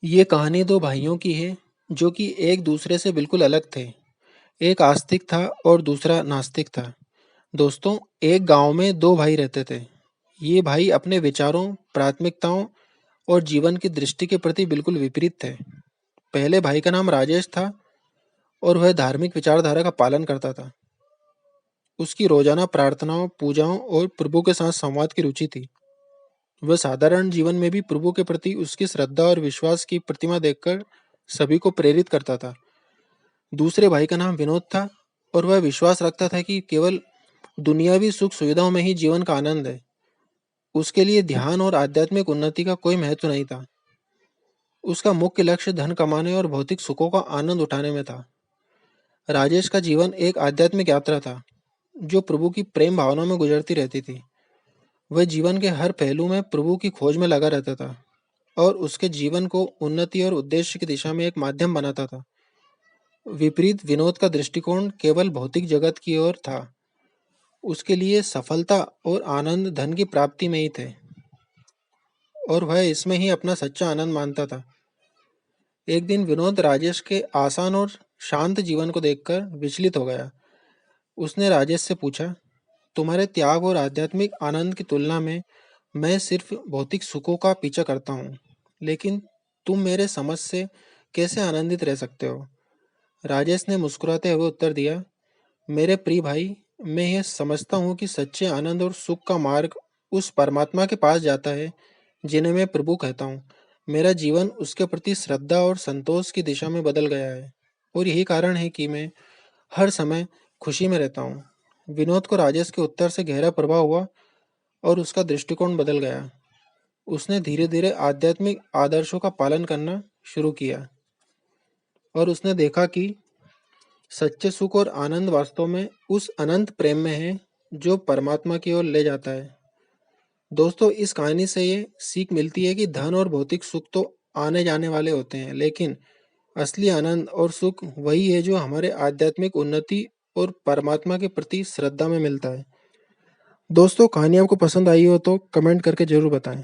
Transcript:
ये कहानी दो भाइयों की है जो कि एक दूसरे से बिल्कुल अलग थे। एक आस्तिक था और दूसरा नास्तिक था। दोस्तों, एक गांव में दो भाई रहते थे। ये भाई अपने विचारों, प्राथमिकताओं और जीवन की दृष्टि के प्रति बिल्कुल विपरीत थे। पहले भाई का नाम राजेश था और वह धार्मिक विचारधारा का पालन करता था। उसकी रोजाना प्रार्थनाओं, पूजाओं और प्रभु के साथ संवाद की रुचि थी। वह साधारण जीवन में भी प्रभु के प्रति उसकी श्रद्धा और विश्वास की प्रतिमा देखकर सभी को प्रेरित करता था। दूसरे भाई का नाम विनोद था और वह विश्वास रखता था कि केवल दुनियावी सुख सुविधाओं में ही जीवन का आनंद है। उसके लिए ध्यान और आध्यात्मिक उन्नति का कोई महत्व नहीं था। उसका मुख्य लक्ष्य धन कमाने और भौतिक सुखों का आनंद उठाने में था। राजेश का जीवन एक आध्यात्मिक यात्रा था जो प्रभु की प्रेम भावना में गुजरती रहती थी। वह जीवन के हर पहलू में प्रभु की खोज में लगा रहता था और उसके जीवन को उन्नति और उद्देश्य की दिशा में एक माध्यम बनाता था। विपरीत विनोद का दृष्टिकोण केवल भौतिक जगत की ओर था। उसके लिए सफलता और आनंद धन की प्राप्ति में ही थे और वह इसमें ही अपना सच्चा आनंद मानता था। एक दिन विनोद राजेश के आसान और शांत जीवन को देखकर विचलित हो गया। उसने राजेश से पूछा, तुम्हारे त्याग और आध्यात्मिक आनंद की तुलना में मैं सिर्फ भौतिक सुखों का पीछा करता हूँ, लेकिन तुम मेरे समझ से कैसे आनंदित रह सकते हो? राजेश ने मुस्कुराते हुए उत्तर दिया, मेरे प्रिय भाई, मैं यह समझता हूँ कि सच्चे आनंद और सुख का मार्ग उस परमात्मा के पास जाता है जिन्हें मैं प्रभु कहता हूँ। मेरा जीवन उसके प्रति श्रद्धा और संतोष की दिशा में बदल गया है और यही कारण है कि मैं हर समय खुशी में रहता हूँ। विनोद को राजेश के उत्तर से गहरा प्रभाव हुआ और उसका दृष्टिकोण बदल गया। उसने धीरे धीरे आध्यात्मिक आदर्शों का पालन करना शुरू किया और उसने देखा कि सच्चे सुख और आनंद वास्तव में उस अनंत प्रेम में है जो परमात्मा की ओर ले जाता है। दोस्तों, इस कहानी से ये सीख मिलती है कि धन और भौतिक सुख तो आने जाने वाले होते हैं, लेकिन असली आनंद और सुख वही है जो हमारे आध्यात्मिक उन्नति और परमात्मा के प्रति श्रद्धा में मिलता है। दोस्तों, कहानी आपको पसंद आई हो तो कमेंट करके जरूर बताएं।